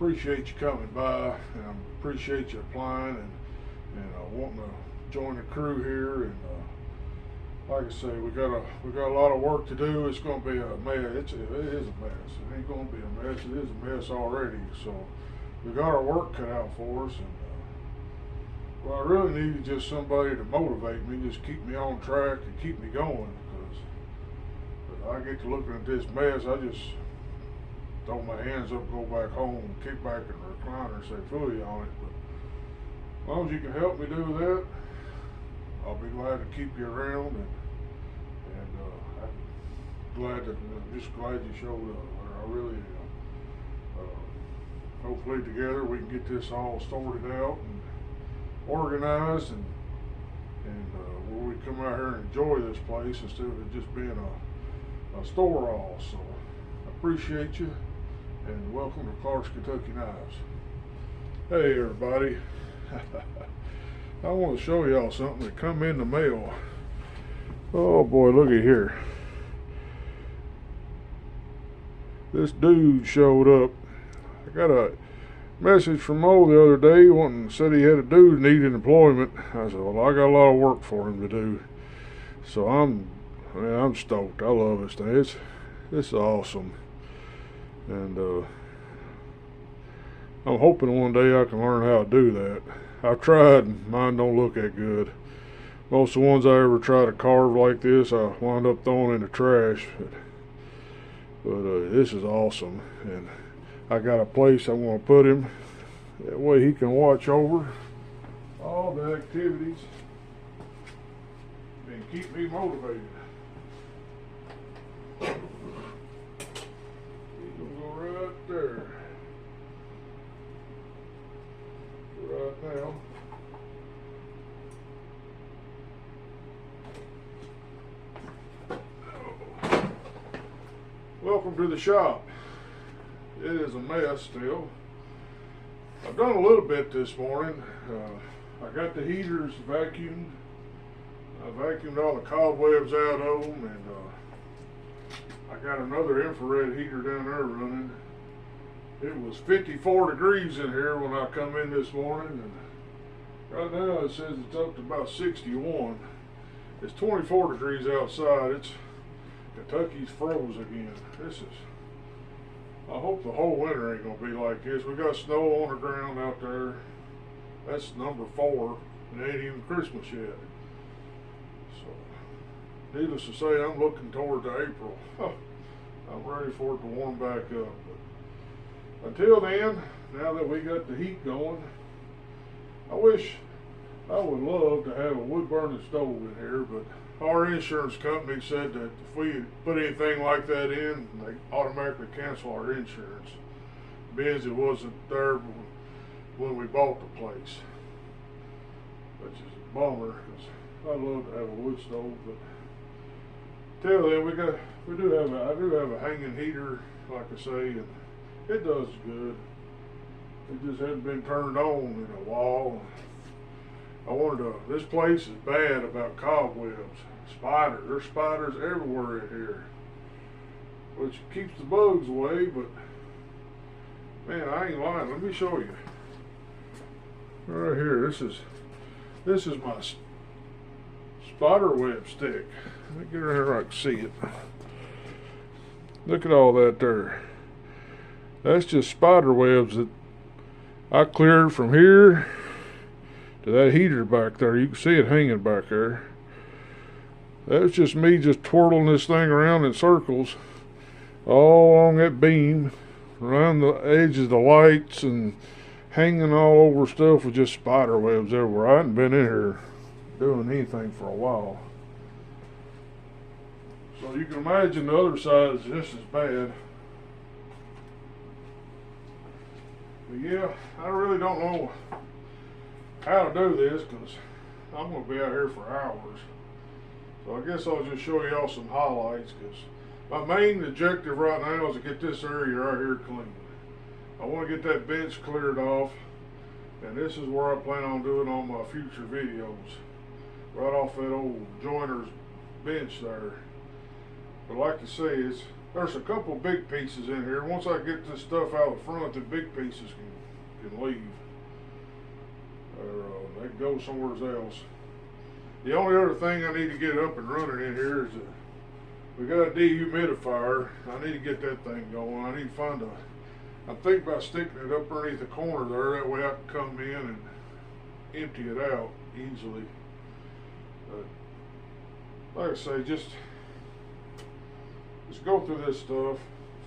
appreciate you coming by, and I appreciate you applying and wanting to join the crew here. And like I say, we got a lot of work to do. It's going to be a mess. It is a mess. It ain't going to be a mess. It is a mess already. So we got our work cut out for us. And well, I really needed just somebody to motivate me, just keep me on track and keep me going. Because I get to looking at this mess, I just throw my hands up, go back home, kick back in the recliner, and say "Fooey" on it. But as long as you can help me do that, I'll be glad to keep you around. And I'm just glad you showed up. I really hopefully together we can get this all sorted out and organized, and where we come out here and enjoy this place instead of it just being a store all. So I appreciate you, and welcome to Clark's Kentucky Knives. Hey everybody, I want to show y'all something that come in the mail. Oh boy, look at here. This dude showed up. I got a message from Mo the other day said he had a dude needing employment. I said, well, I got a lot of work for him to do. So I'm stoked. I love this thing. This is awesome. And I'm hoping one day I can learn how to do that. I've tried and mine don't look that good. Most of the ones I ever try to carve like this, I wind up throwing in the trash. But this is awesome. And I got a place I want to put him. That way he can watch over all the activities and keep me motivated. He's gonna go right there. Right now. Welcome to the shop. It is a mess still. I've done a little bit this morning. I got the heaters vacuumed. I vacuumed all the cobwebs out of them, and I got another infrared heater down there running. It was 54 degrees in here when I come in this morning, and right now it says it's up to about 61. It's 24 degrees outside. Kentucky's froze again. I hope the whole winter ain't gonna be like this. We got snow on the ground out there. That's number 4, and it ain't even Christmas yet. So, needless to say, I'm looking toward to April. I'm ready for it to warm back up. But until then, now that we got the heat going, I would love to have a wood burning stove in here, but our insurance company said that if we put anything like that in, they automatically cancel our insurance, because it wasn't there when we bought the place, which is a bummer, because I'd love to have a wood stove. But till then, I do have a hanging heater, like I say, and it does good. It just hadn't been turned on in a while. This place is bad about cobwebs, spiders. There's spiders everywhere in here, which keeps the bugs away, but man, I ain't lying. Let me show you. Right here, this is my spider web stick. Let me get her here where I can see it. Look at all that there. That's just spider webs that I cleared from here to that heater back there. You can see it hanging back there. That's just me just twirling this thing around in circles all along that beam, around the edges of the lights, and hanging all over stuff with just spider webs everywhere. I hadn't been in here doing anything for a while. So you can imagine the other side is just as bad. But yeah, I really don't know how to do this, because I'm going to be out here for hours. So I guess I'll just show y'all some highlights, because my main objective right now is to get this area right here clean. I want to get that bench cleared off, and this is where I plan on doing all my future videos, right off that old joiner's bench there. But like I say, there's a couple big pieces in here. Once I get this stuff out of the front, the big pieces can leave. Or they can go somewhere else. The only other thing I need to get up and running in here is we got a dehumidifier. I need to get that thing going. I need to find I'm thinking about sticking it up underneath the corner there. That way I can come in and empty it out easily. Like I say, just go through this stuff,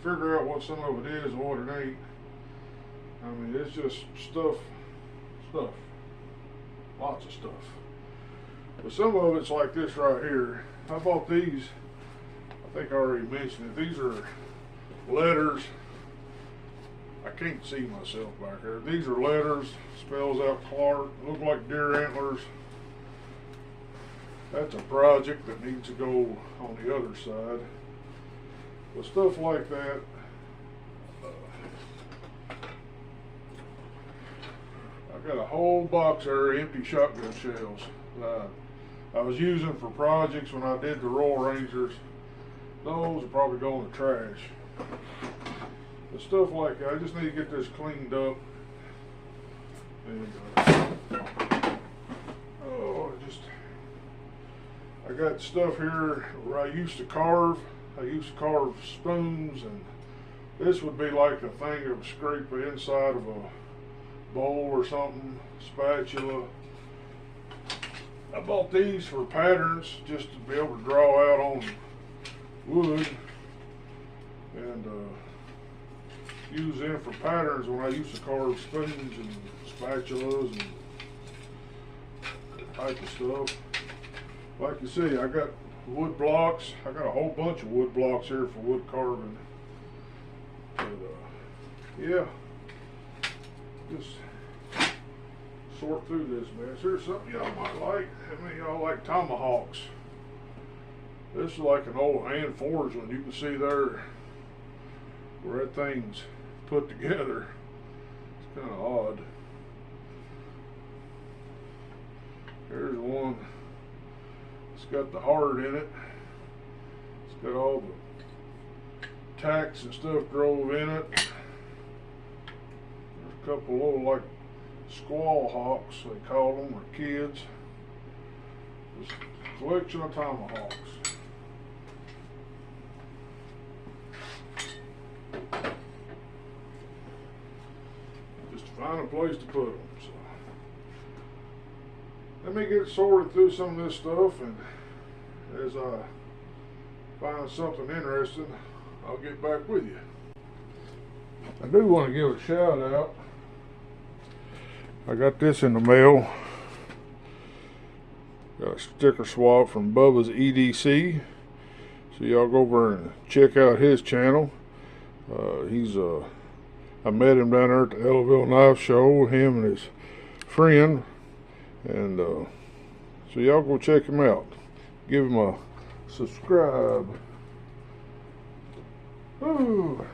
figure out what some of it is and what it ain't. I mean, it's just stuff, lots of stuff. But some of it's like this right here. I bought these, I think I already mentioned it. These are letters. I can't see myself back here. These are letters, spells out Clark, look like deer antlers. That's a project that needs to go on the other side. But stuff like that, I've got a whole box there of empty shotgun shells I was using for projects when I did the Royal Rangers. Those will probably go in the trash. But stuff like that, I just need to get this cleaned up. And I got stuff here where I used to carve. I used to carve spoons, and this would be like a thing of scrape the inside of a bowl or something, spatula. I bought these for patterns just to be able to draw out on wood and use them for patterns when I used to carve spoons and spatulas and that type of stuff. Like you see, I got wood blocks. I got a whole bunch of wood blocks here for wood carving. But yeah, just sort through this mess. Here's something y'all might like. How many of y'all like tomahawks? This is like an old hand forged one. You can see there where that thing's put together. It's kind of odd. Here's one. It's got the heart in it. It's got all the tacks and stuff drove in it. There's a couple little like squall hawks, they call them, or kids. Just a collection of tomahawks. Just to find a place to put them. So let me get sorted through some of this stuff, and as I find something interesting, I'll get back with you. I do want to give a shout out. I got this in the mail. Got a sticker swap from Bubba's EDC. So y'all go over and check out his channel. I met him down there at the Ellaville Knife Show, him and his friend. And so y'all go check him out. Give him a subscribe. Ooh.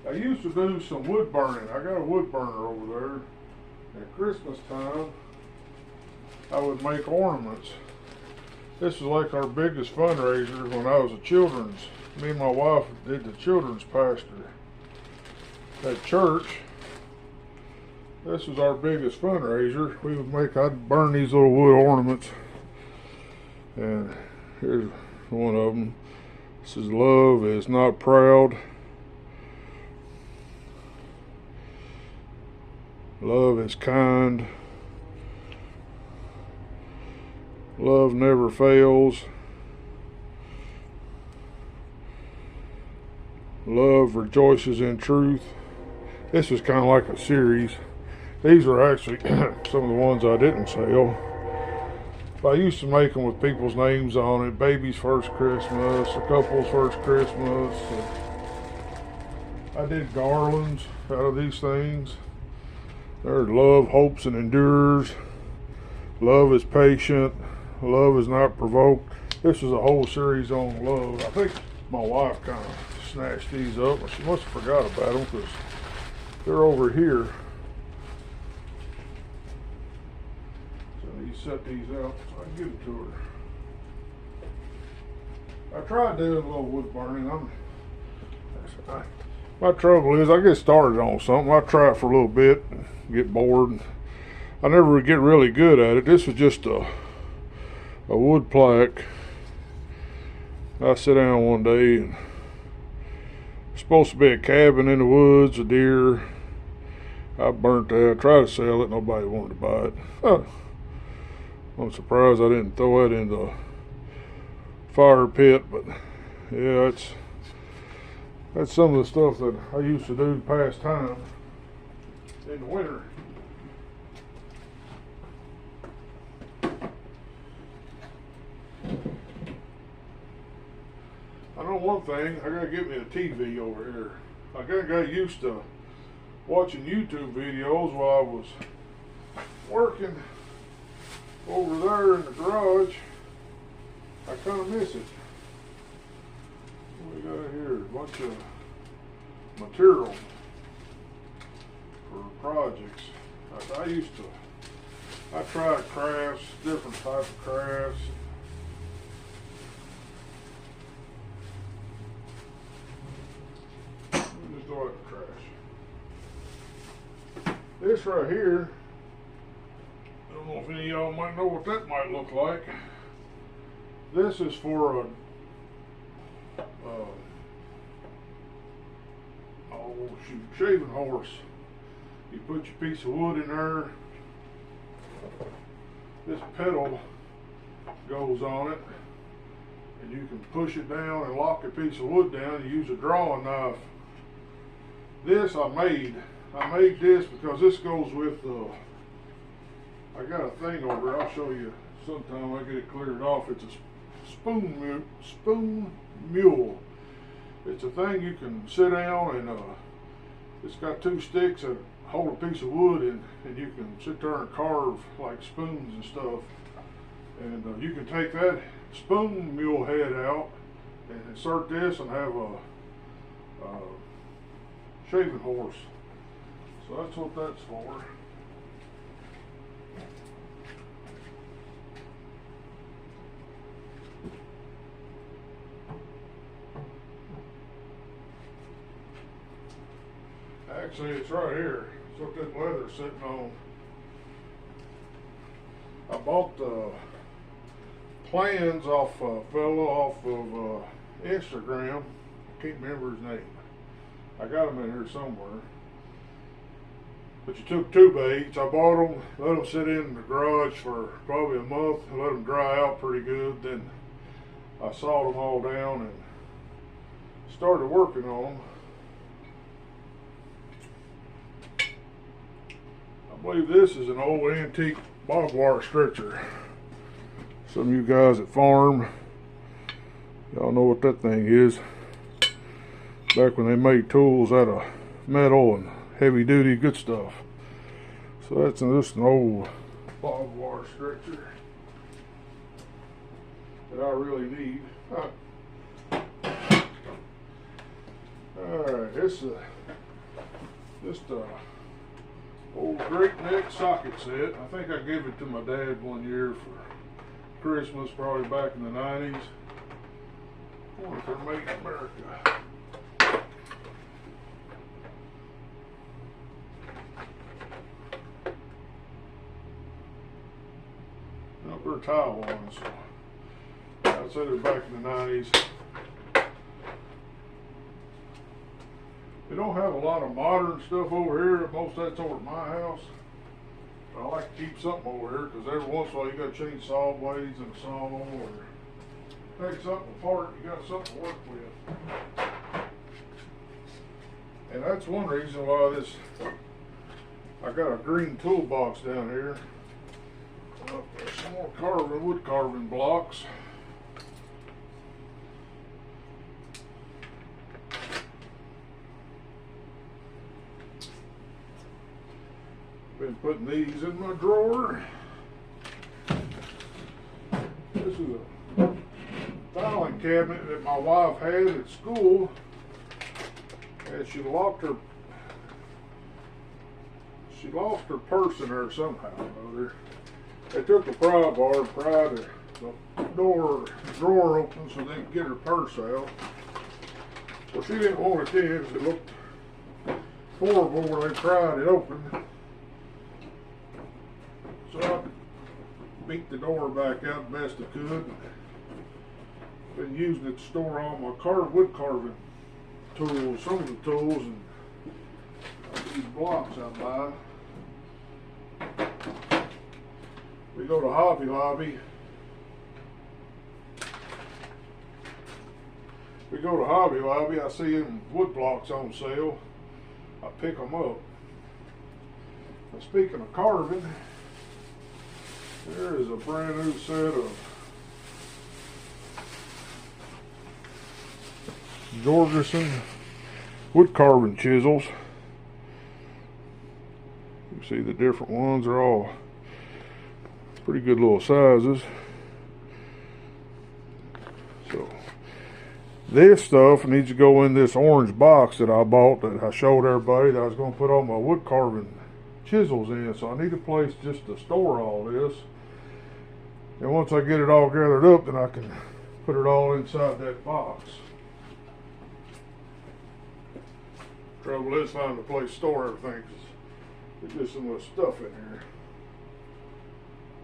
I used to do some wood burning. I got a wood burner over there. At Christmas time, I would make ornaments. This was like our biggest fundraiser when I was a children's. Me and my wife did the children's pastor at church. This was our biggest fundraiser. I'd burn these little wood ornaments. And here's one of them. This is "Love is not proud. Love is kind. Love never fails. Love rejoices in truth." This is kind of like a series. These are actually some of the ones I didn't sell. But I used to make them with people's names on it. Baby's first Christmas, a couple's first Christmas. I did garlands out of these things. There's "Love hopes and endures. Love is patient. Love is not provoked." This is a whole series on love. I think my wife kind of snatched these up. She must have forgot about them because they're over here. So I need to set these out so I can give it to her. I tried doing a little wood burning. My trouble is I get started on something. I try it for a little bit, and get bored. I never get really good at it. This was just a wood plaque. I sit down one day and it's supposed to be a cabin in the woods, a deer. I burnt that. I tried to sell it. Nobody wanted to buy it. Huh. I'm surprised I didn't throw it in the fire pit, but yeah, that's some of the stuff that I used to do to pass time in the winter. I know one thing, I gotta get me a TV over here. I got used to watching YouTube videos while I was working over there in the garage. I kind of miss it. What we got here? A bunch of material for projects. I tried crafts, different types of crafts. Just throw it in the trash. This right here, I don't know if any of y'all might know what that might look like. This is for a shaving horse. You put your piece of wood in there. This pedal goes on it, and you can push it down and lock a piece of wood down. You use a drawing knife. This I made this because this goes with I got a thing over here. I'll show you sometime. I get it cleared off. It's a spoon mule. It's a thing you can sit down and it's got two sticks that hold a piece of wood and you can sit there and carve like spoons and stuff. And you can take that spoon mule head out and insert this and have a shaving horse. So that's what that's for. Actually, it's right here. It's what that leather's sitting on. I bought the plans off a fellow off of Instagram. I can't remember his name. I got them in here somewhere. But you took 2 baits. I bought them, let them sit in the garage for probably a month, and let them dry out pretty good. Then I sawed them all down and started working on them. I believe this is an old antique barbed wire stretcher. Some of you guys that farm, y'all know what that thing is. Back when they made tools out of metal and heavy duty good stuff. So that's just an old barbed wire stretcher that I really need. Alright, this is just a old Great Neck socket set. I think I gave it to my dad one year for Christmas, probably back in the 90s. I wonder if they're made in America. Nope, they're Taiwan, so I'd say they're back in the 90s. We don't have a lot of modern stuff over here. Most of that's over at my house. But I like to keep something over here because every once in a while you got to change saw blades and saw or take something apart. You got something to work with. And that's one reason why I got a green toolbox down here. Oh, there's some more wood carving blocks. Been putting these in my drawer. This is a filing cabinet that my wife had at school, and she lost her purse in there somehow or other. They took the pry bar and pried the drawer open so they can get her purse out. Well, she didn't want it then, 'cause it looked horrible when they pried it open. So I beat the door back out the best I could. Been using it to store all my wood carving tools, some of the tools, and these blocks I buy. We go to Hobby Lobby. I see them wood blocks on sale. I pick them up. Now, speaking of carving, there is a brand new set of Jorgensen wood carving chisels. You see the different ones are all pretty good little sizes. So this stuff needs to go in this orange box that I bought, that I showed everybody that I was going to put all my wood carving chisels in. So I need a place just to store all this. And once I get it all gathered up, then I can put it all inside that box. Trouble is finding a place to store everything, 'cause there's just so much stuff in here.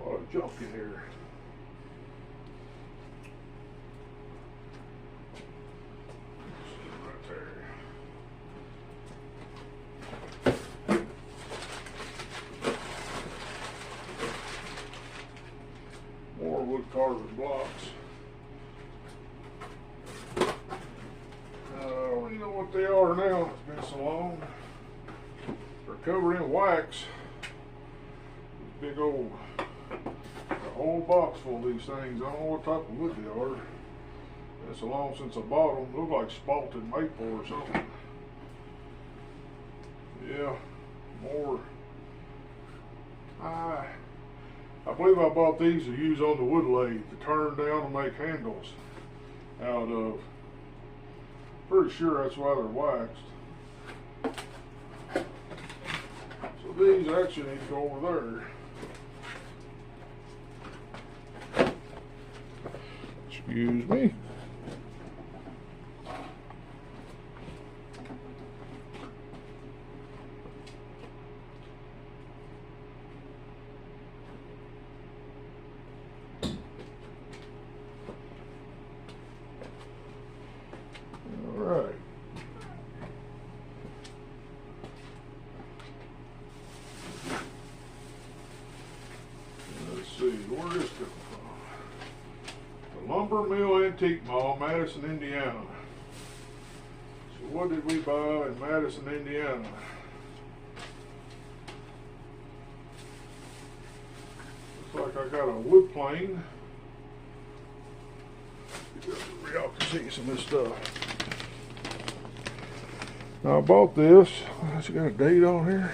A lot of junk in here. Right there. More wood carving blocks. I don't even know what they are now. It's been so long. They're covered in wax. Big old, a whole box full of these things. I don't know what type of wood they are. It's so long since I bought them. They look like spalted maple or something. Yeah, more. I believe I bought these to use on the wood lathe, to turn down and make handles out of. Pretty sure that's why they're waxed. So these actually need to go over there. Excuse me. Alright. Let's see, where is it from? The Lumber Mill Antique Mall, Madison, Indiana. So what did we buy in Madison, Indiana? Looks like I got a wood plane. Y'all can see some of this stuff. Now I bought this. It's got a date on here.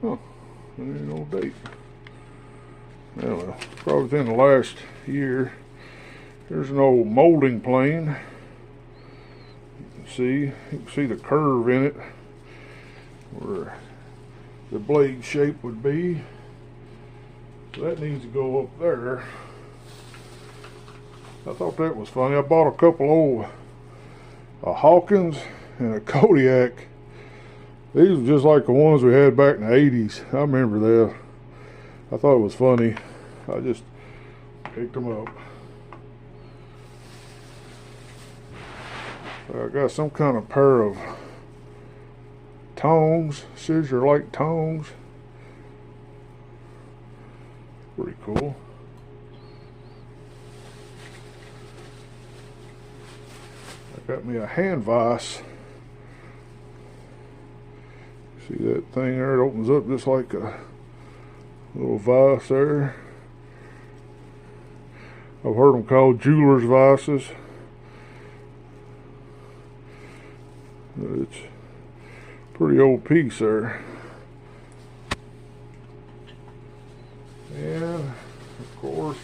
Huh, there ain't no date. Well, probably within the last year. There's an old molding plane. You can see the curve in it, where the blade shape would be. So that needs to go up there. I thought that was funny. I bought a couple old Hawkins and a Kodiak. These were just like the ones we had back in the 80s. I remember that. I thought it was funny. I just picked them up. I got some kind of pair of tongs, scissor-like tongs. Pretty cool. I got me a hand vise. See that thing there? It opens up just like a little vise there. I've heard them called jeweler's vices. But it's a pretty old piece there. And of course,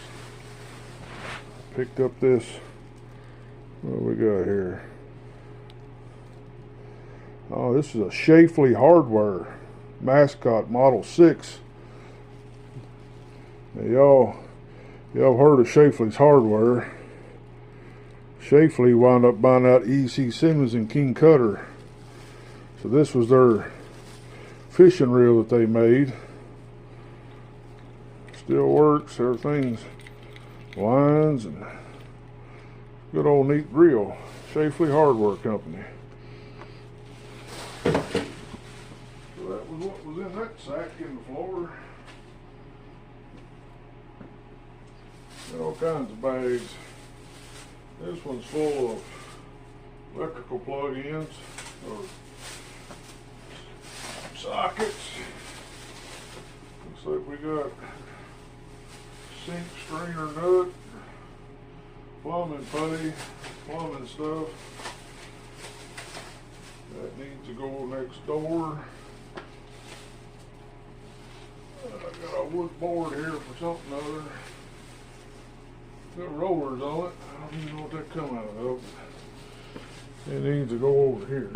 picked up this. What we got here? Oh, this is a Shafley Hardware Mascot Model 6. Now y'all heard of Schaeffley's Hardware. Schaeffley wound up buying out E.C. Simmons and King Cutter. So this was their fishing reel that they made. Still works, everything's lines and good old neat reel. Schaeffley Hardware Company. So that was what was in that sack in the floor. Got all kinds of bags. This one's full of electrical plug-ins or sockets. Looks like we got sink strainer nut, plumbing putty, plumbing stuff. That needs to go next door. I got a wood board here for something other. Got rollers on it. I don't even know what that come out of. It needs to go over here.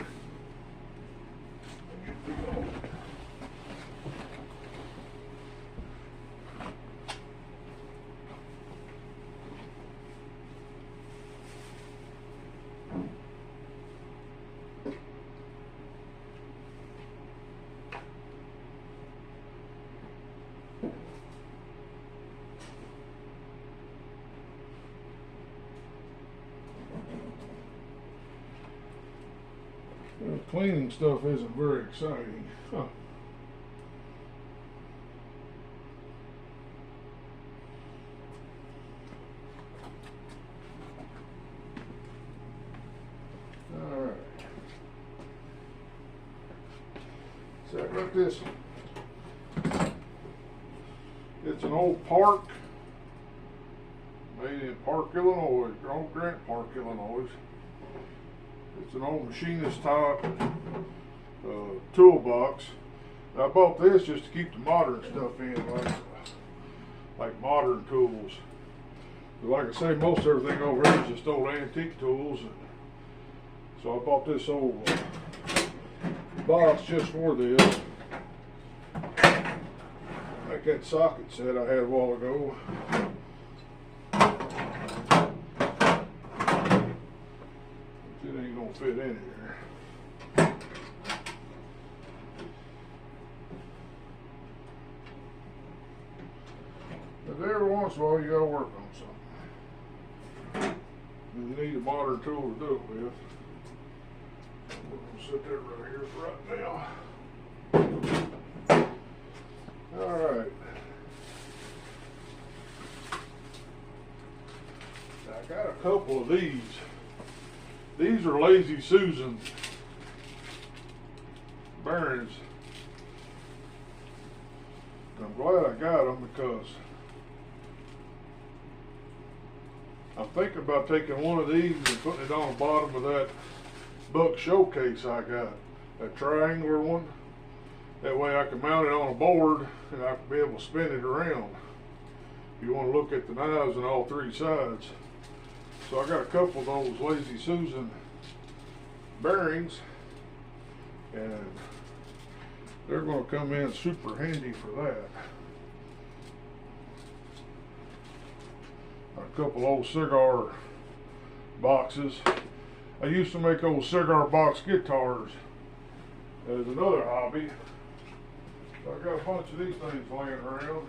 Cleaning stuff isn't very exciting. Huh. Alright. So I got this. It's an old Park, made in Park, Illinois, old Grant Park, Illinois. It's an old machinist type toolbox. I bought this just to keep the modern stuff in, like modern tools. But like I say, most everything over here is just old antique tools. So I bought this old box just for this. Like that socket set I had a while ago. It ain't gonna fit in here. But every once in a while you gotta work on something. And you need a modern tool to do it with. We're gonna sit there right here for right now. Alright. I got a couple of these. These are Lazy Susan bearings. I'm glad I got them because I'm thinking about taking one of these and putting it on the bottom of that Buck Showcase I got, that triangular one. That way I can mount it on a board and I can be able to spin it around. If you want to look at the knives on all three sides. So I got a couple of those Lazy Susan bearings, and they're going to come in super handy for that. A couple old cigar boxes. I used to make old cigar box guitars as another hobby. So I got a bunch of these things laying around.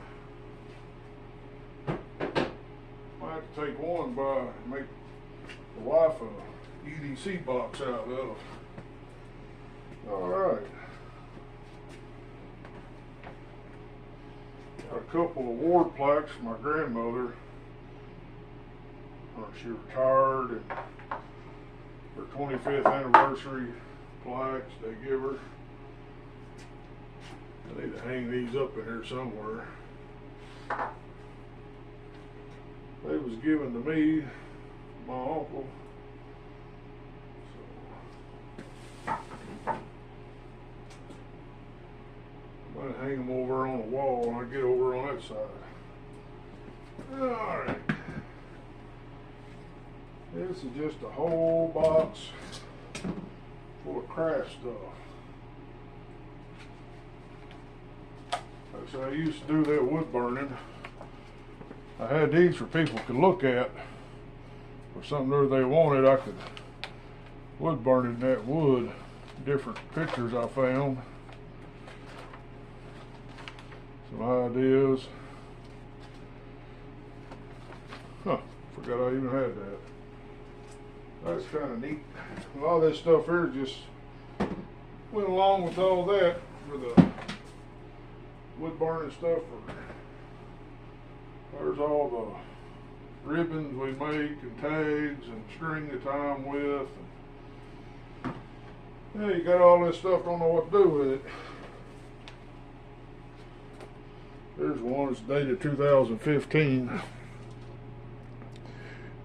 Might have to take one by make the wife a EDC box out of. Alright. Got a couple of award plaques for my grandmother. She retired, and her 25th anniversary plaques they give her. I need to hang these up in here somewhere. They was given to me, my uncle. So, I'm going to hang them over on the wall when I get over on that side. Alright. This is just a whole box full of craft stuff. So I used to do that wood burning. I had these for people to look at, or something that they wanted. I could wood burning that wood. Different pictures I found. Some ideas. Huh, forgot I even had that. That's kind of neat. A lot of this stuff here just went along with all that for the wood burning stuff. There's all the ribbons we make and tags and string to tie them with. Yeah, you got all this stuff, don't know what to do with it. There's one that's dated 2015.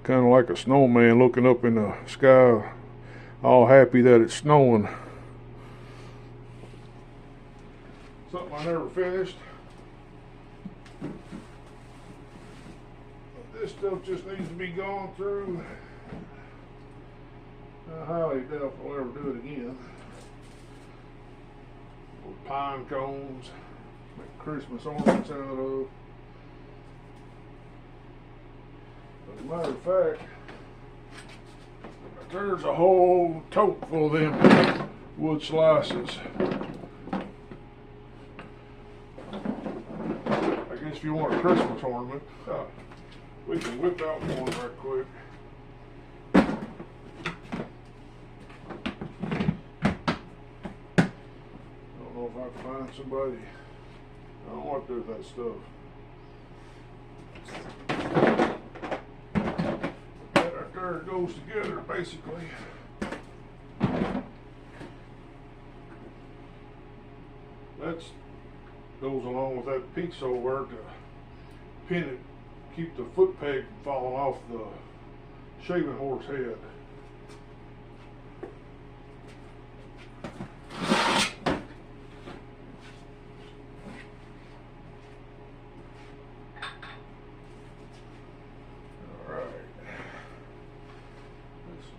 Kind of like a snowman looking up in the sky, all happy that it's snowing. Something I never finished. This stuff just needs to be gone through. I highly doubt I'll ever do it again. Little pine cones, make Christmas ornaments out of. As a matter of fact, there's a whole tote full of them wood slices. I guess if you want a Christmas ornament, we can whip out one right quick. I don't know if I can find somebody. I don't know what to do with that stuff. That right there goes together basically. That goes along with that piece over to pin it, keep the foot peg from falling off the shaving horse head.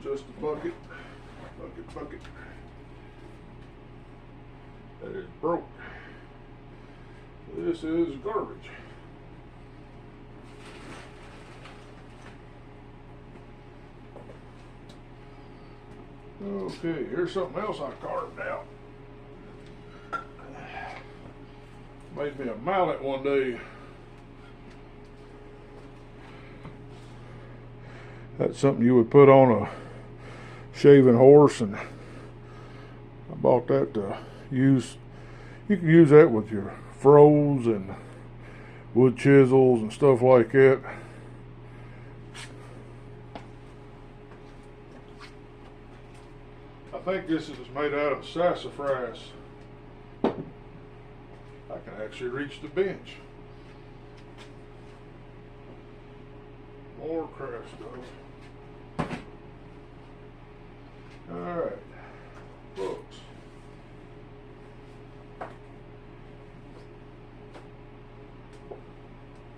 Just a bucket. That is broke. This is garbage. Okay, here's something else I carved out. Made me a mallet one day. That's something you would put on a shaving horse, and I bought that to use. You can use that with your froze and wood chisels and stuff like that. I think this is made out of sassafras. I can actually reach the bench. More craft stuff. Alright. Books.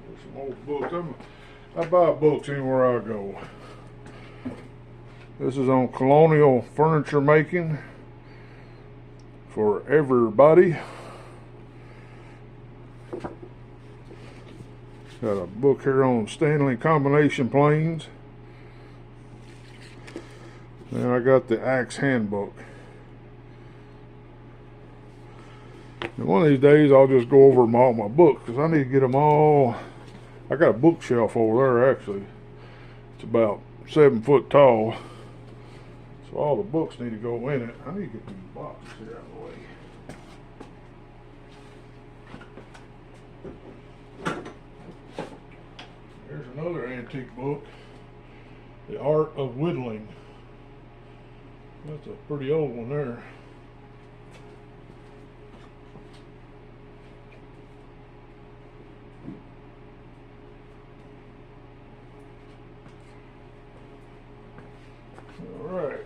There's some old books. I buy books anywhere I go. This is on colonial furniture making for everybody. Got a book here on Stanley combination planes. Then I got the Axe handbook. And one of these days I'll just go over all my books, because I need to get them all. I got a bookshelf over there actually. It's about 7 foot tall. So all the books need to go in it. I need to get these boxes here out of the way. Here's another antique book, The Art of Whittling. That's a pretty old one there. Alright.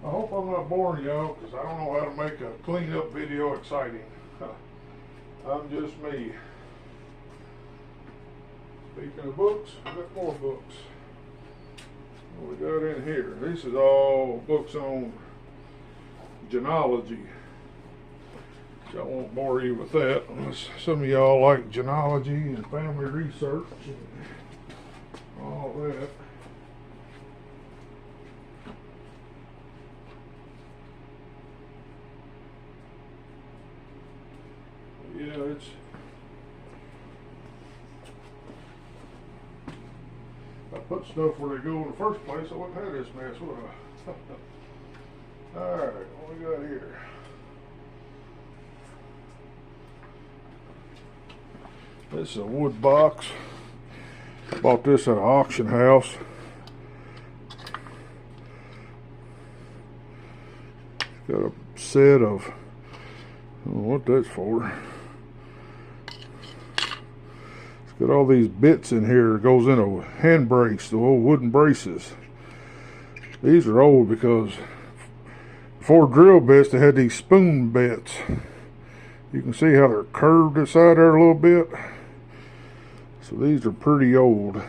I hope I'm not boring y'all, because I don't know how to make a clean-up video exciting. I'm just me. Speaking of books, we got more books. What we got in here? This is all books on genealogy. I won't bore you with that unless some of y'all like genealogy and family research and all that. Yeah, it's I put stuff where they go in the first place. I wouldn't have this mess, would I? Alright, what we got here? This is a wood box. Bought this at an auction house. Got a set of, I don't know what that's for. It's got all these bits in here. It goes in a hand brace, the old wooden braces. These are old because before drill bits they had these spoon bits. You can see how they're curved inside there a little bit. So these are pretty old.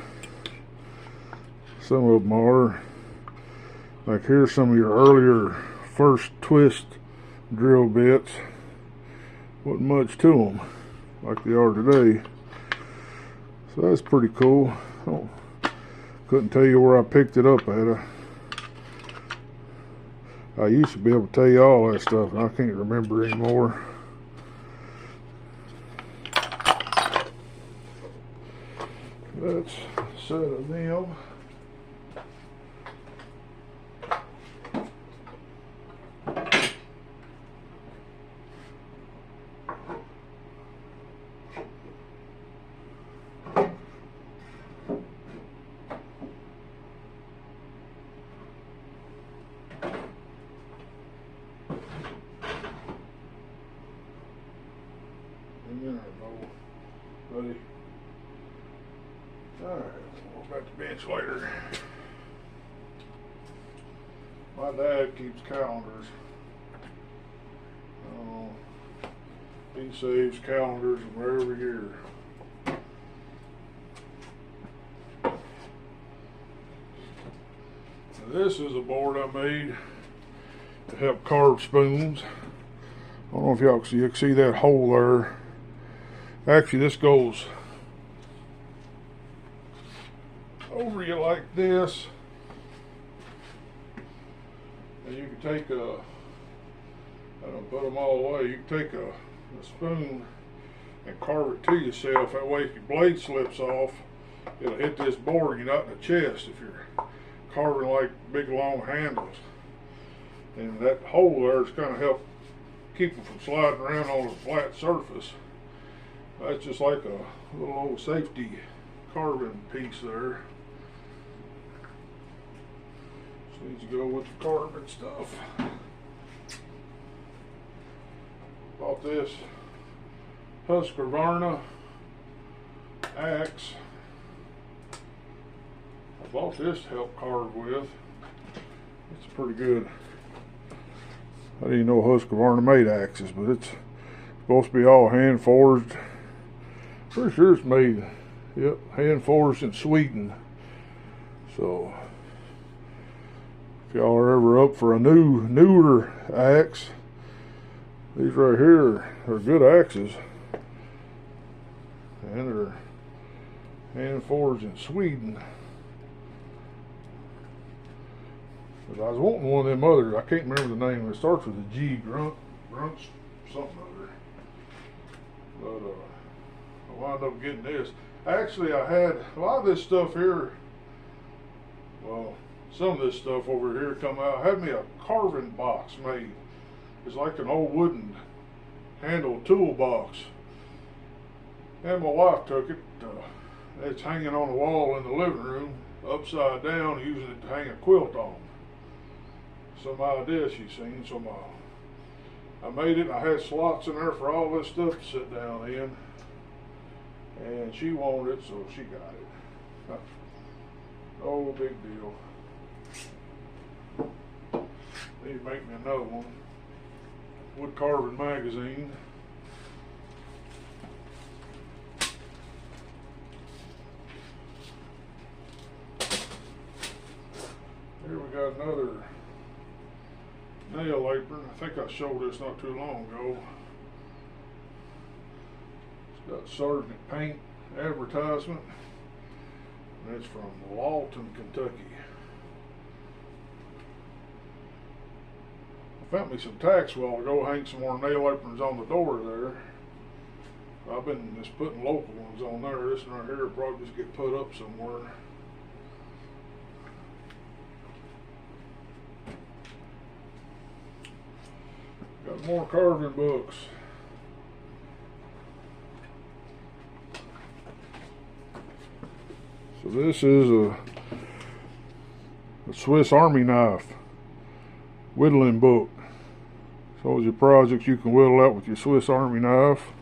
Some of them are. Like here's some of your earlier first twist drill bits. Wasn't much to them like they are today. So that's pretty cool. Oh, couldn't tell you where I picked it up at. I used to be able to tell you all that stuff, and I can't remember anymore. That's a set of them. Buddy. Alright, we'll go back to bench later. My dad keeps calendars. He saves calendars from every year. Now this is a board I made to help carve spoons. I don't know if y'all can see that hole there. Actually, this goes over you like this, and you can take a, I don't put them all away, you can take a spoon and carve it to yourself. That way if your blade slips off, it'll hit this board and you're not in the chest if you're carving like big long handles. And that hole there is kind of help keep them from sliding around on a flat surface. That's just like a little old safety carving piece there. Just needs to go with the carving stuff. Bought this Husqvarna axe. I bought this to help carve with. It's pretty good. I didn't even know Husqvarna made axes, but it's supposed to be all hand forged. Pretty sure it's made, yep, hand forged in Sweden. So if y'all are ever up for a newer axe, these right here are good axes, and they're hand forged in Sweden. But I was wanting one of them others. I can't remember the name. It starts with a G, Grunts, something other. But I wound up getting this. Actually, I had a lot of this stuff here. Well, some of this stuff over here come out. I had me a carving box made. It's like an old wooden handled toolbox. And my wife took it. It's hanging on the wall in the living room, upside down, using it to hang a quilt on. Some idea she seen. So I made it. I had slots in there for all this stuff to sit down in. And she wanted it, so she got it. Oh, big deal. Need to make me another one. Wood Carving Magazine. Here we got another nail apron. I think I showed this not too long ago. Got Sergeant Paint advertisement. And it's from Lawton, Kentucky. I found me some tacks a while ago, hang some more nail aprons on the door there. I've been just putting local ones on there. This one right here will probably just get put up somewhere. Got more carving books. So this is a Swiss Army knife whittling book. So as your projects, you can whittle out with your Swiss Army knife.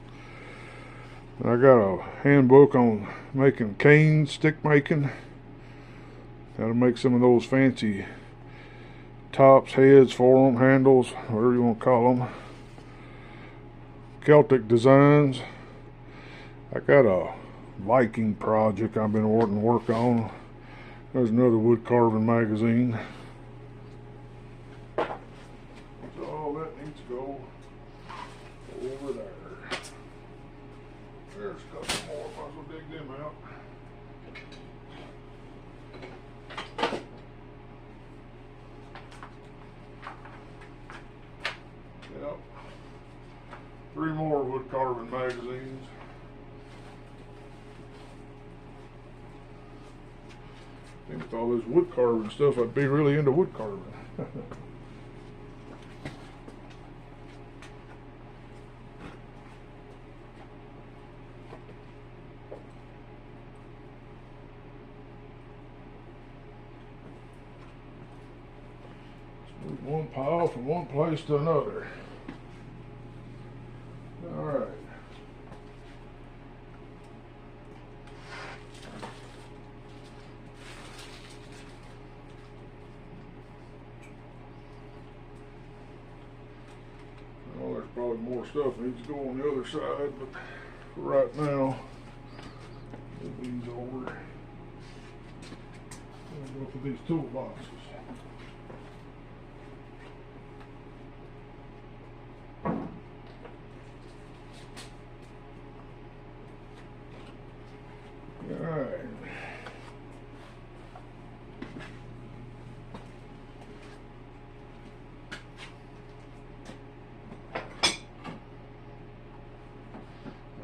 And I got a handbook on making canes, stick making. How to make some of those fancy tops, heads for them, handles, whatever you want to call them. Celtic designs. I got a Viking project I've been wanting to work on. There's another wood carving magazine. So all that needs to go over there. There's a couple more. Might as well dig them out. Yep. 3 more wood carving magazines. I think with all this wood carving stuff, I'd be really into wood carving. Let's move one pile from one place to another. All right. Well, there's probably more stuff needs to go on the other side, but for right now, move these over. I'll go for these toolboxes. Alright.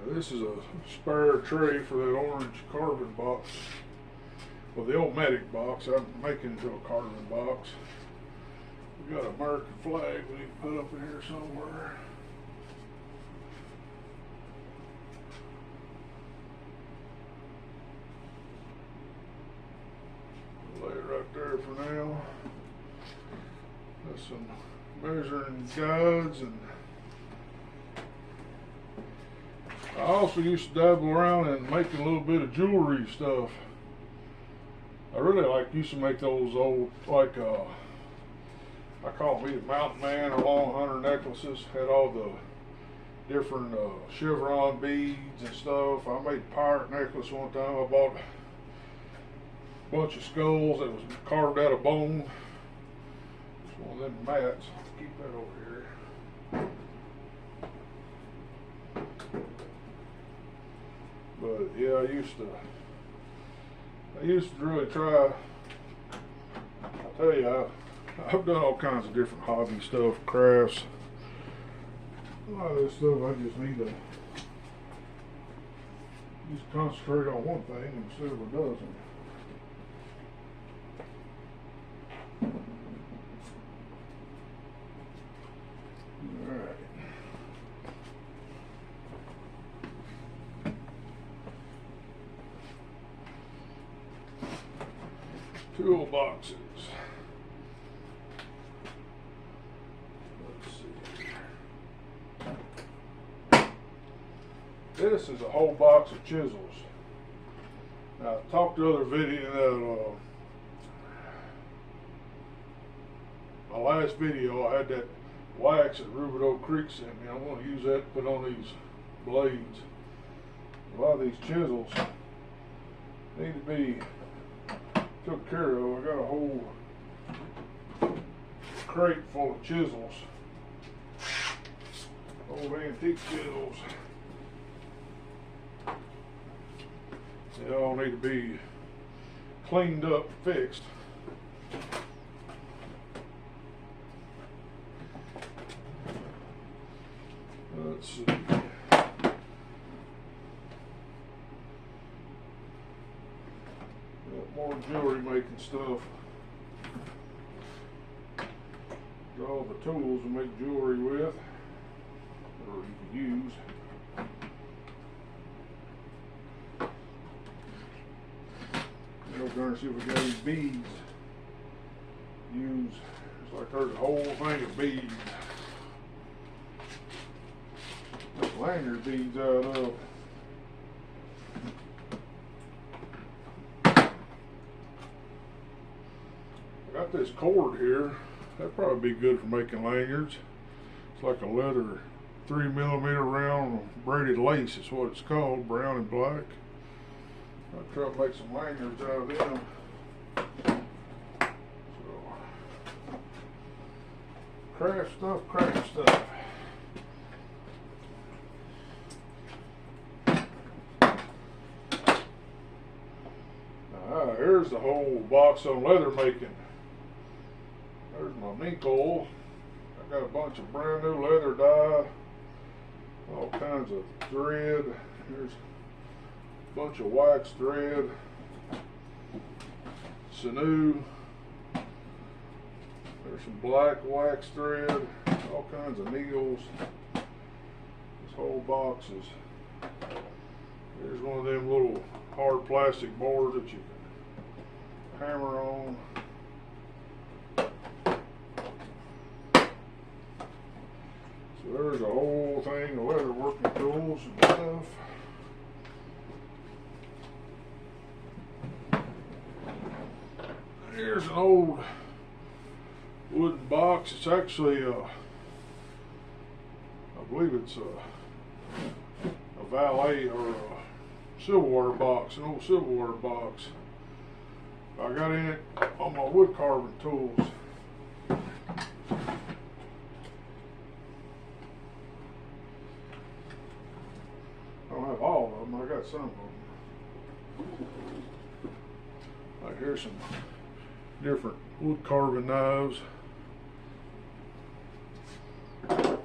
This is a spare tray for that orange carving box. Well, the old medic box, I'm making it into a carving box. We got an American flag we need to put up in here somewhere. Lay it right there for now. Got some measuring guides, and I also used to dabble around in making a little bit of jewelry stuff. I really used to make those old, I call them either mountain man or long hunter necklaces. Had all the different chevron beads and stuff. I made a pirate necklace one time. I bought a bunch of skulls that was carved out of bone. It's one of them mats. Keep that over here. But yeah, I used to really try. I tell you, I've done all kinds of different hobby stuff, crafts. A lot of this stuff I just need to just concentrate on one thing and see what doesn't. Alright. Tool boxes. Let's see. This is a whole box of chisels. Now, I talked to other video my last video, I had that wax that Rubidoux Creek sent me. I'm going to use that to put on these blades. A lot of these chisels need to be took care of. I got a whole crate full of chisels, old antique chisels. They all need to be cleaned up, fixed. Let's see. More jewelry making stuff. Got all the tools to make jewelry with, or you can use. We're going to see if we got any beads. Use. It's like there's a whole thing of beads. Make lanyard beads out of. Got this cord here. That'd probably be good for making lanyards. It's like a leather 3mm round braided lace is what it's called, brown and black. I'll try to make some lanyards out of them. So, craft stuff, craft stuff. Here's the whole box on leather making. There's my mink oil. I got a bunch of brand new leather dye, all kinds of thread. Here's a bunch of wax thread, sinew. There's some black wax thread, all kinds of needles. This whole box is. Here's one of them little hard plastic boards that you can hammer on. So there's a whole thing of leather working tools and stuff. Here's an old wooden box. It's actually I believe it's a valet or a silverware box, an old silverware box. I got in it on my wood carving tools. I don't have all of them, I got some of them. Like here's some different wood carving knives. A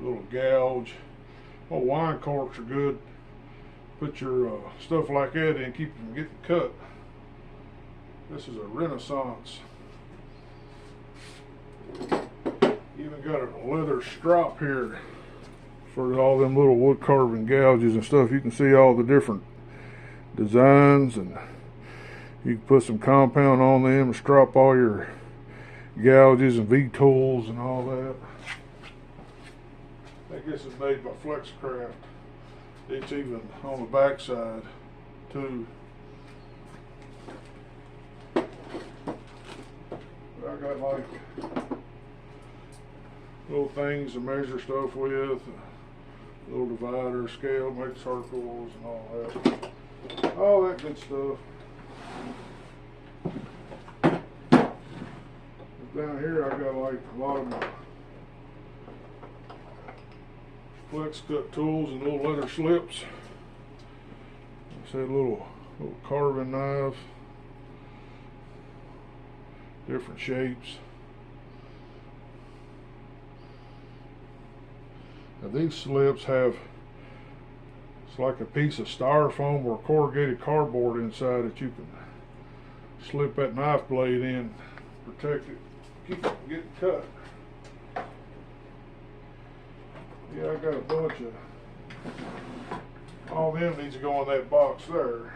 little gouge. Well, wine corks are good. Put your stuff like that in, keep them from getting cut. This is a Renaissance. Even got a leather strop here for all them little wood carving gouges and stuff. You can see all the different designs, and you can put some compound on them and strap all your gouges and V-tools and all that. I guess it's made by Flexcraft. It's even on the back side too. But I got like little things to measure stuff with, little divider, scale, make circles and all that good stuff. Down here I got like a lot of my flex cut tools and little leather slips. See a little carving knife, different shapes. Now these slips have, it's like a piece of styrofoam or corrugated cardboard inside that you can slip that knife blade in, protect it, keep it from getting cut. Yeah, I got a bunch of, all them needs to go in that box there.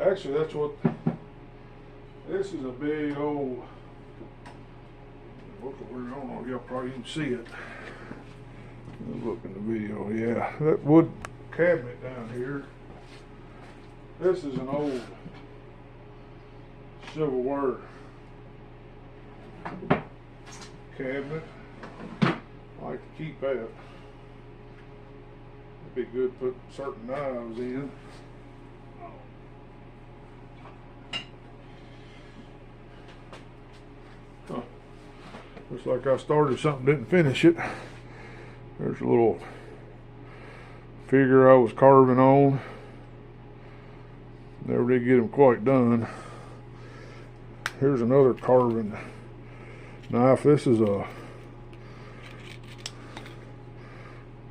Actually, that's what, this is a big old, look at where, I don't know if y'all probably can see it. Look in the video, yeah. That wood cabinet down here, this is an old silverware cabinet. I like to keep that. It'd be good to put certain knives in. Looks like I started something, didn't finish it. There's a little figure I was carving on. Never did get him quite done. Here's another carving knife. This is a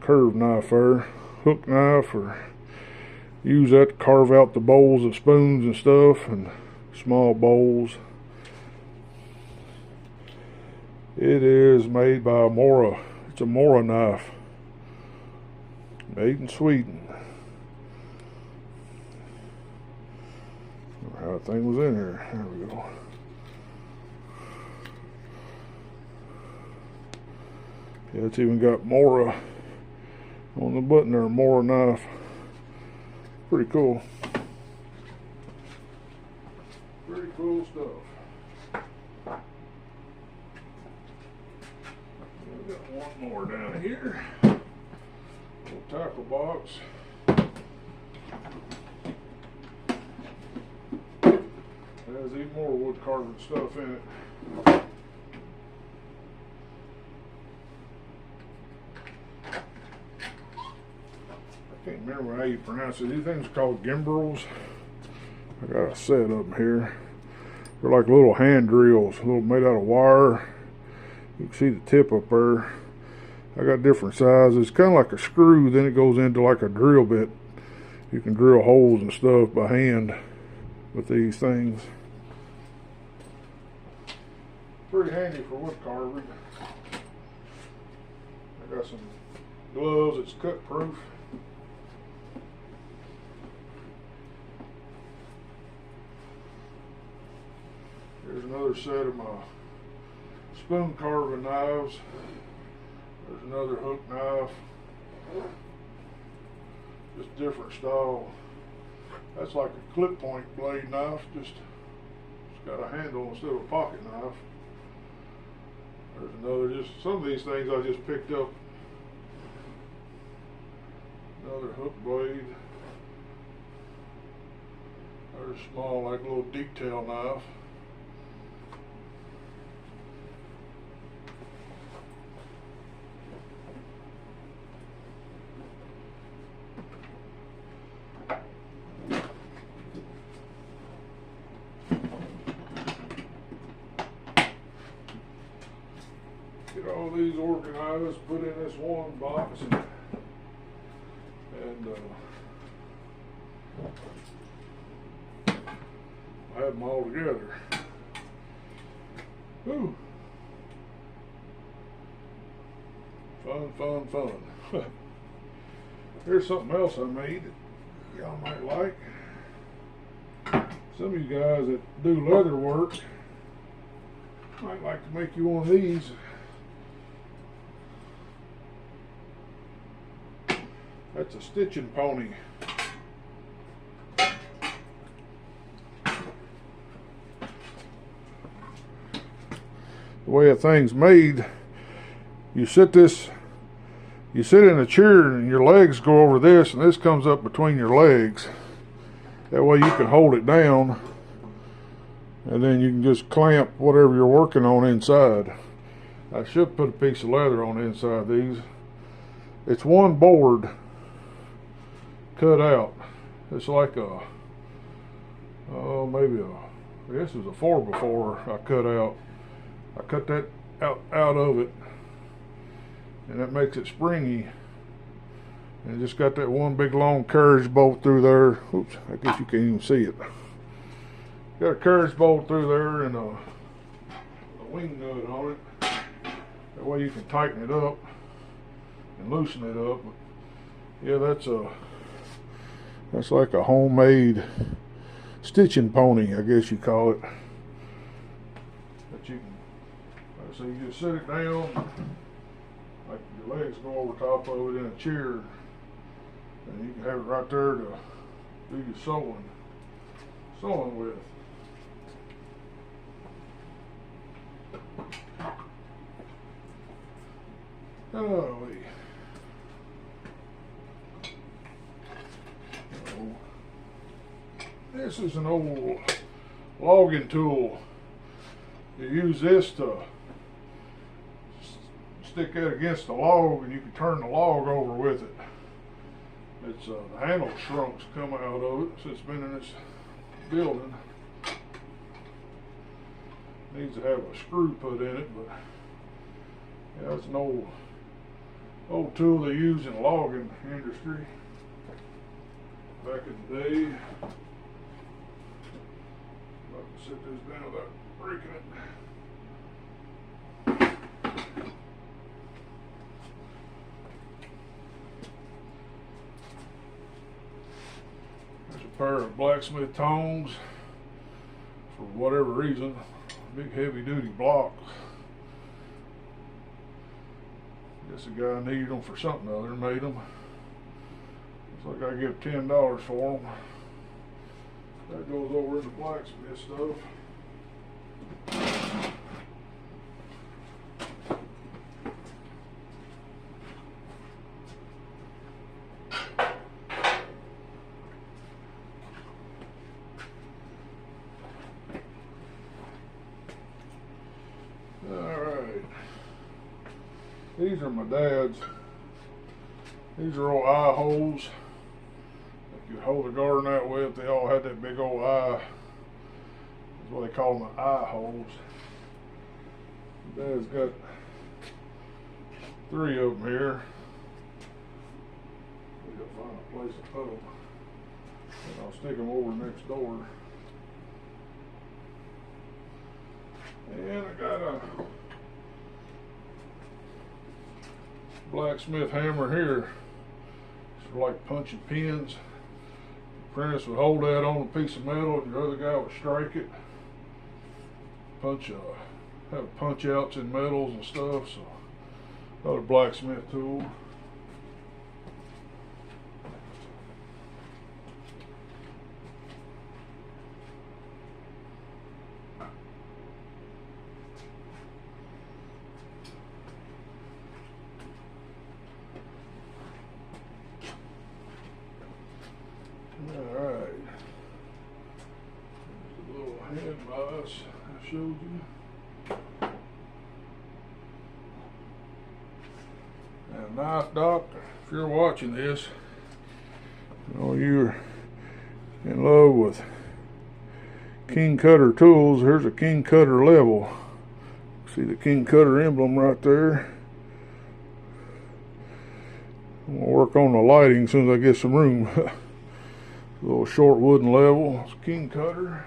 curved knife there, hook knife, or use that to carve out the bowls of spoons and stuff, and small bowls. It is made by Mora. It's a Mora knife, made in Sweden. How that thing was in here. There we go. Yeah, it's even got Mora on the button there, Mora knife. Pretty cool. Pretty cool stuff. We've got one more down here. Little tackle box. Has even more wood carving stuff in it. I can't remember how you pronounce it. These things are called gimbrels. I got a set of them here. They're like little hand drills, made out of wire. You can see the tip up there. I got different sizes. It's kind of like a screw, then it goes into like a drill bit. You can drill holes and stuff by hand with these things. Pretty handy for wood carving. I got some gloves. It's cut proof. Here's another set of my spoon carving knives. There's another hook knife. Just different style. That's like a clip point blade knife. Just it's got a handle instead of a pocket knife. There's another, just some of these things I just picked up. Another hook blade. There's a small, like little detail knife. Get all these organized, put in this one box, and I have them all together. Woo! Fun, fun, fun. Here's something else I made that y'all might like. Some of you guys that do leather work might like to make you one of these. That's a stitching pony. The way a thing's made, you sit in a chair and your legs go over this, and this comes up between your legs. That way you can hold it down, and then you can just clamp whatever you're working on inside. I should put a piece of leather on the inside of these. It's one board cut out. It's like a, maybe a, this is a 4x4 I cut out. I cut that out of it, and that makes it springy. And it just got that one big long carriage bolt through there. Oops, I guess you can't even see it. Got a carriage bolt through there and a wing nut on it. That way you can tighten it up and loosen it up. But yeah, that's like a homemade stitching pony, I guess you call it. That you can, so you just sit it down, like your legs go over top of it in a chair, and you can have it right there to do your sewing with. Golly. This is an old logging tool. You use this to stick that against the log and you can turn the log over with it. It's the handle shrunks come out of it since it's been in this building. Needs to have a screw put in it, but yeah, it's an old tool they use in the logging industry back in the day. I'll set this down without breaking it. There's a pair of blacksmith tongs for whatever reason. Big heavy duty block. Guess the guy needed them for something other and made them. Looks like I give $10 for them. That goes over in the blacksmith stuff. Alright. These are my dad's. These are old eye holes. You could hold the garden that way if they all had that big old eye. That's what they call them, the eye holes. Dad's got 3 of them here. We gotta find a place to put them. And I'll stick them over next door. And I got a blacksmith hammer here. It's for like punching pins. The apprentice would hold that on a piece of metal and the other guy would strike it. Have punch outs in metals and stuff, so another blacksmith tool. Alright, there's a little hand vise I showed you. Now, Knife Doc, if you're watching this, you know you're in love with King Cutter tools. Here's a King Cutter level. See the King Cutter emblem right there. I'm gonna work on the lighting as soon as I get some room. A little short wooden level. It's King Cutter.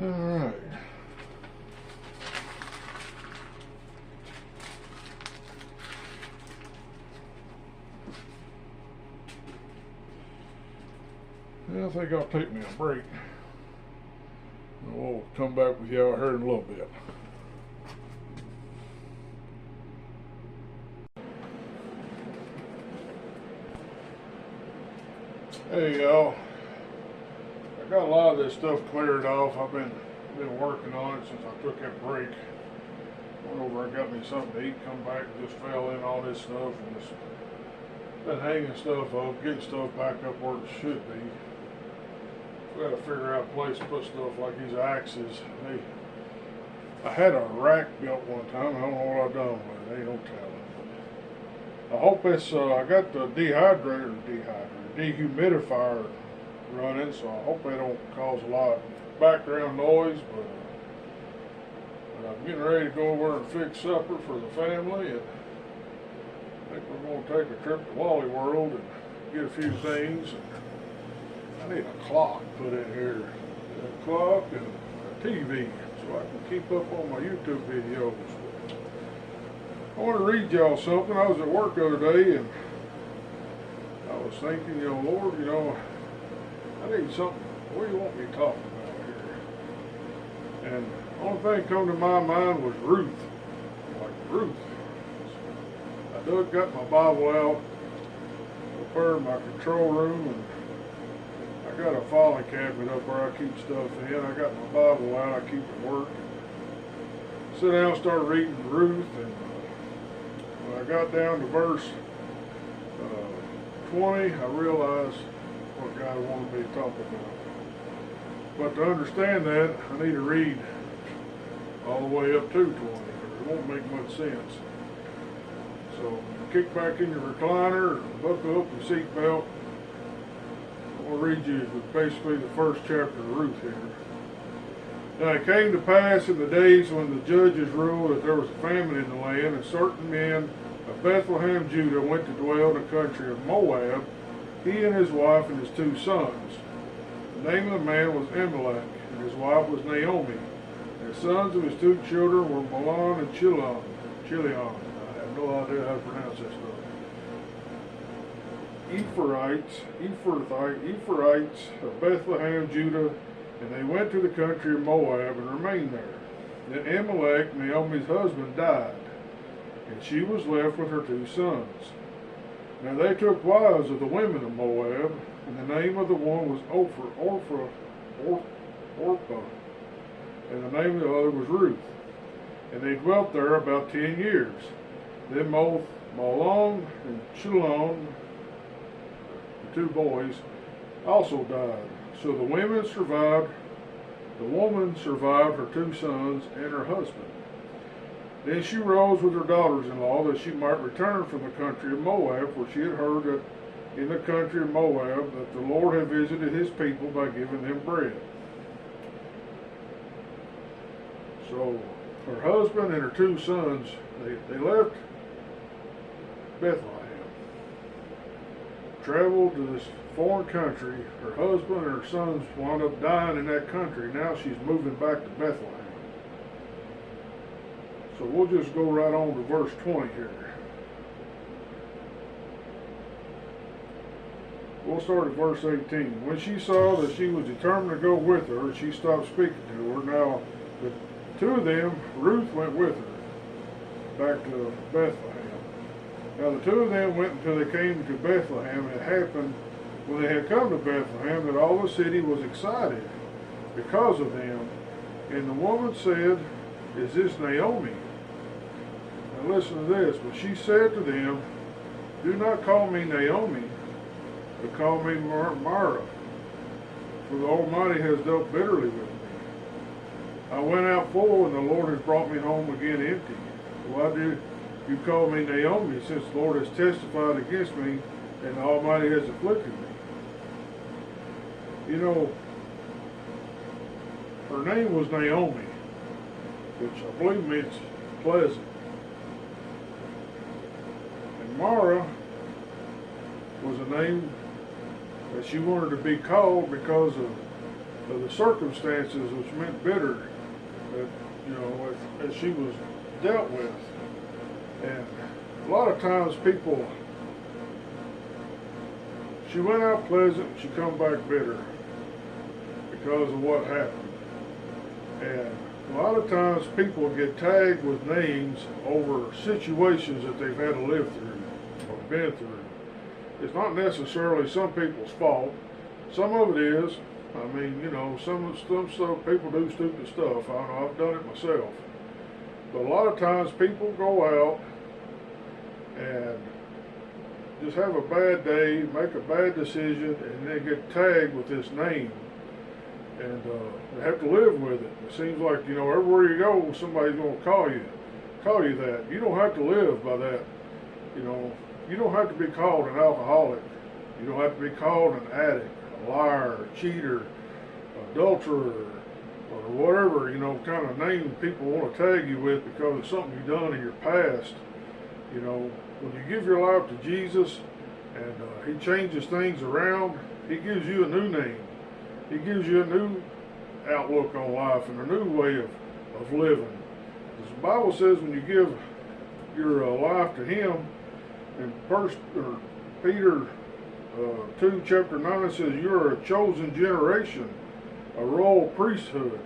All right. Yeah, I think I'll take me a break. And we'll come back with you out here in a little bit. Hey y'all. I got a lot of this stuff cleared off. I've been working on it since I took that break. Went over and got me something to eat, come back and just fell in all this stuff and just been hanging stuff up, getting stuff back up where it should be. We got to figure out a place to put stuff like these axes. I had a rack built one time. I don't know what I've done with it. Ain't no telling. I hope it's, I got the dehumidifier running, so I hope they don't cause a lot of background noise, but I'm getting ready to go over and fix supper for the family, and I think we're going to take a trip to Wally World and get a few things. I need a clock put in here, a clock and a TV, so I can keep up on my YouTube videos. I want to read y'all something. I was at work the other day, and I was thinking, Lord, I need something. What do you want me to talk about here? And the only thing come to my mind was Ruth. Like Ruth. I done got my Bible out, prepared my control room, and I got a filing cabinet up where I keep stuff in. I got my Bible out, I keep it at work. Sit down, start reading Ruth, and when I got down to verse 20, I realized what God wanted me to talk about. But to understand that, I need to read all the way up to 20, or it won't make much sense. So kick back in your recliner, buckle up your seatbelt. I'll read you basically the first chapter of Ruth here. Now it came to pass in the days when the judges ruled that there was a famine in the land, and certain men of Bethlehem, Judah, went to dwell in the country of Moab, he and his wife and his 2 sons. The name of the man was Elimelech, and his wife was Naomi. And the sons of his 2 children were Mahlon and Chilion. I have no idea how to pronounce that stuff. Ephrathites of Bethlehem, Judah, and they went to the country of Moab and remained there. Then Elimelech, Naomi's husband, died, and she was left with her 2 sons. Now they took wives of the women of Moab, and the name of the one was Orpah, and the name of the other was Ruth. And they dwelt there about 10 years. Then both Mahlon and Chilion, the 2 boys, also died. So the woman survived her 2 sons and her husband. Then she rose with her daughters-in-law that she might return from the country of Moab, for she had heard that in the country of Moab that the Lord had visited his people by giving them bread. So her husband and her 2 sons, they left Bethlehem, traveled to this foreign country. Her husband and her sons wound up dying in that country. Now she's moving back to Bethlehem. So we'll just go right on to verse 20 here. We'll start at verse 18. When she saw that she was determined to go with her, she stopped speaking to her. Now the 2 of them, Ruth went with her back to Bethlehem. Now the 2 of them went until they came to Bethlehem, and it happened when they had come to Bethlehem that all the city was excited because of them. And the woman said, "Is this Naomi?" Now listen to this. But she said to them, "Do not call me Naomi, but call me Mara, for the Almighty has dealt bitterly with me. I went out full, and the Lord has brought me home again empty. Why do you call me Naomi, since the Lord has testified against me, and the Almighty has afflicted me?" You know, her name was Naomi, which I believe means pleasant. And Mara was a name that she wanted to be called because of the circumstances, which meant bitter, that, you know, as she was dealt with. And a lot of times people, she went out pleasant, she come back bitter because of what happened. And a lot of times people get tagged with names over situations that they've had to live through or been through. It's not necessarily some people's fault. Some of it is. I mean, you know, some stuff, people do stupid stuff. I know, I've done it myself. But a lot of times people go out and just have a bad day, make a bad decision, and they get tagged with this name. And they have to live with it. It seems like, you know, everywhere you go, somebody's going to call you that. You don't have to live by that. You know, you don't have to be called an alcoholic. You don't have to be called an addict, a liar, a cheater, adulterer, or whatever, you know, kind of name people want to tag you with because of something you've done in your past. You know, when you give your life to Jesus and he changes things around, he gives you a new name. He gives you a new outlook on life and a new way of living. As the Bible says, when you give your life to him, in Peter 2, chapter 9, it says, "You're a chosen generation, a royal priesthood,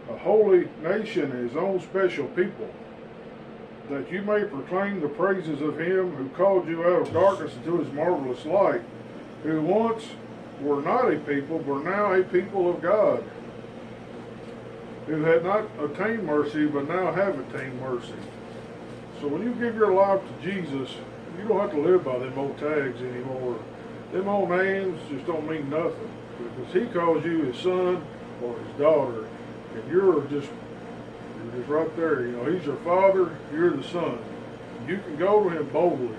a holy nation, and his own special people." that you may proclaim the praises of him who called you out of darkness into his marvelous light, who once were not a people, but now a people of God, who had not obtained mercy, but now have attained mercy. So when you give your life to Jesus, you don't have to live by them old tags anymore. Them old names just don't mean nothing, because he calls you his son or his daughter, and you're just right there. You know, he's your father, you're the son. You can go to him boldly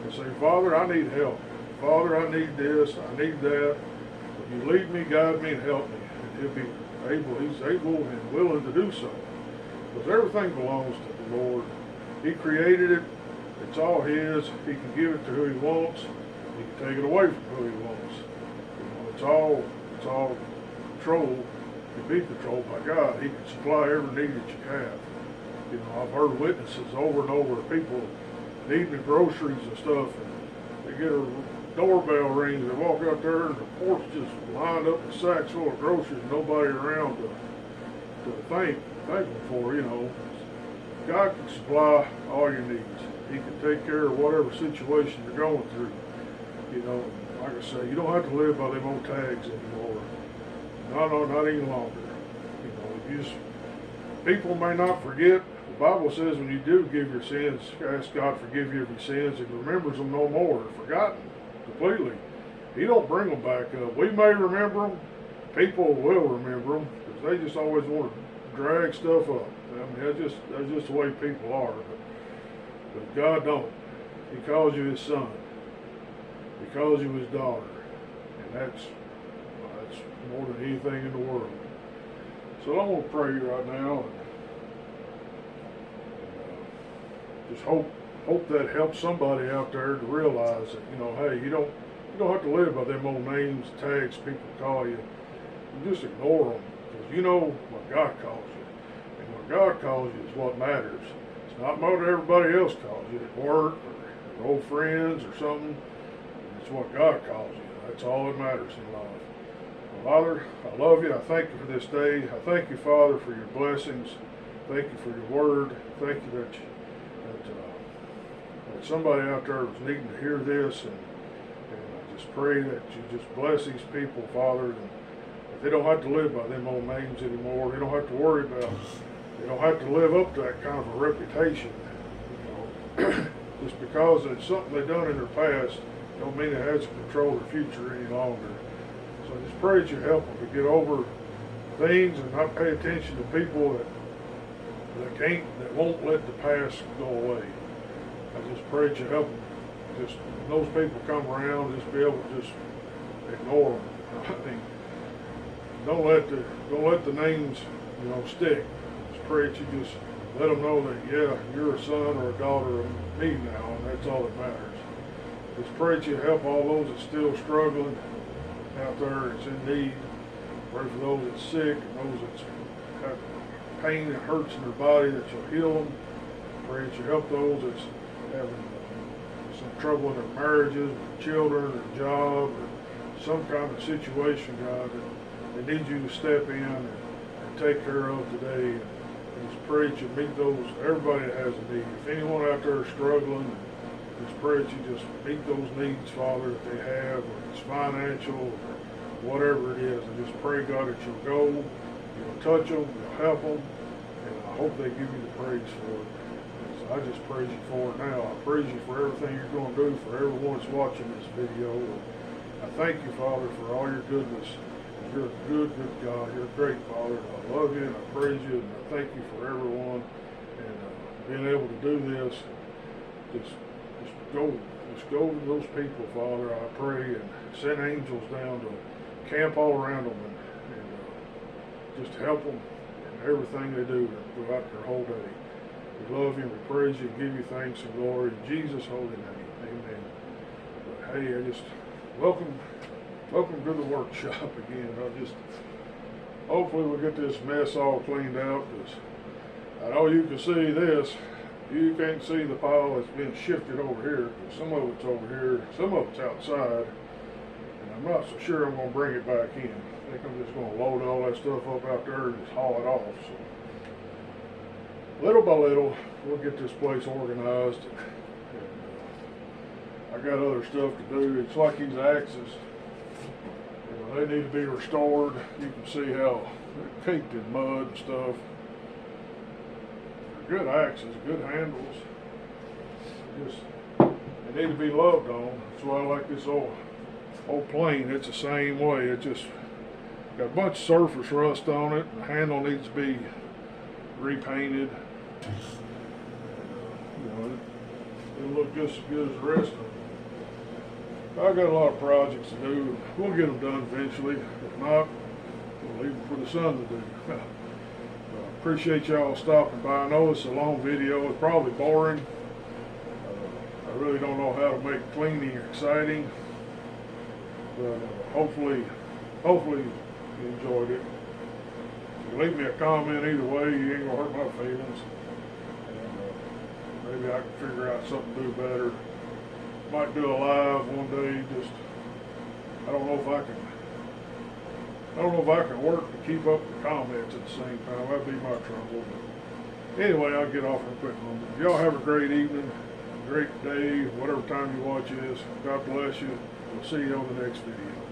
and say, Father, I need help. Father, I need this, I need that. If you lead me, guide me, and help me. And he'll be able, he's able and willing to do so. Because everything belongs to the Lord. He created it. It's all his. He can give it to who he wants. He can take it away from who he wants. You know, it's all controlled. Can be controlled by God. He can supply every need that you have. You know, I've heard witnesses over and over of people needing the groceries and stuff, and they get a doorbell rings, they walk out there and the porch just lined up with sacks full of groceries, nobody around to thank them for. You know, God can supply all your needs. He can take care of whatever situation you're going through. You know, like I say, you don't have to live by them old tags anymore. No, not any longer. You know, people may not forget. The Bible says when you do give your sins, ask God to forgive you of your sins, He remembers them no more. They're forgotten completely. He don't bring them back up. We may remember them. People will remember them because they just always want to drag stuff up. I mean, that's just the way people are. But God don't. He calls you His son. He calls you His daughter, and that's more than anything in the world. So I'm going to pray right now, and just hope that helps somebody out there to realize that, you know, hey, you don't have to live by them old names, tags people call you. You just ignore them, because you know what God calls you, and what God calls you is what matters. It's not what everybody else calls you at work or old friends or something. It's what God calls you. That's all that matters in life. Father, I love you. I thank you for this day. I thank you, Father, for your blessings. Thank you for your word. Thank you that somebody out there is needing to hear this. And I just pray that you just bless these people, Father, and that they don't have to live by them old names anymore. They don't have to worry about, they don't have to live up to that kind of a reputation. You know, just because it's something they've done in their past, don't mean it has to control their future any longer. So I just pray that you help them to get over things and not pay attention to people that won't let the past go away. I just pray that you help them. Just when those people come around, just be able to just ignore them. I mean, don't let the names, you know, stick. Just pray that you just let them know that, yeah, you're a son or a daughter of me now, and that's all that matters. Just pray that you help all those that's still struggling out there, that's in need. Pray for those that's sick and those that's have pain and hurts in their body, that you'll heal them. Pray that you help those that's having some trouble in their marriages, or children, or job, or some kind of situation, God, that they need you to step in and take care of today. And just pray that you meet those, everybody that has a need. If anyone out there is struggling, just pray that you just meet those needs, Father, that they have, whether it's financial or whatever it is. And just pray, God, that you'll go, you'll touch them, you'll help them, and I hope they give you the praise for it. And so I just praise you for it now. I praise you for everything you're going to do for everyone that's watching this video. And I thank you, Father, for all your goodness. You're a good, good God. You're a great Father. I love you and I praise you, and I thank you for everyone and being able to do this. Just go to those people, Father, I pray, and send angels down to camp all around them and just help them in everything they do throughout their whole day. We love you and we praise you and give you thanks and glory in Jesus' holy name. Amen. But hey, I just welcome to the workshop again. Hopefully we'll get this mess all cleaned out, because I know you can see this. You can't see the pile that's been shifted over here, because some of it's over here, some of it's outside, and I'm not so sure I'm going to bring it back in. I think I'm just going to load all that stuff up out there and just haul it off. So little by little, we'll get this place organized. I got other stuff to do. It's like these axes. They need to be restored. You can see how they're caked in mud and stuff. They're good axes, good handles. They need to be loved on. That's why I like this old plane. It's the same way. It just got a bunch of surface rust on it. The handle needs to be repainted. It'll look just as good as the rest of them. I got a lot of projects to do. We'll get them done eventually. If not, we'll leave them for the son to do. Appreciate y'all stopping by. I know it's a long video. It's probably boring. I really don't know how to make cleaning exciting. But hopefully you enjoyed it. Leave me a comment either way. You ain't gonna hurt my feelings. And maybe I can figure out something to do better. Might do a live one day. Just I don't know if I can work to keep up the comments at the same time. That'd be my trouble. But anyway, I'll get off and quit. Y'all have a great evening, great day, whatever time you watch this. God bless you. We'll see you on the next video.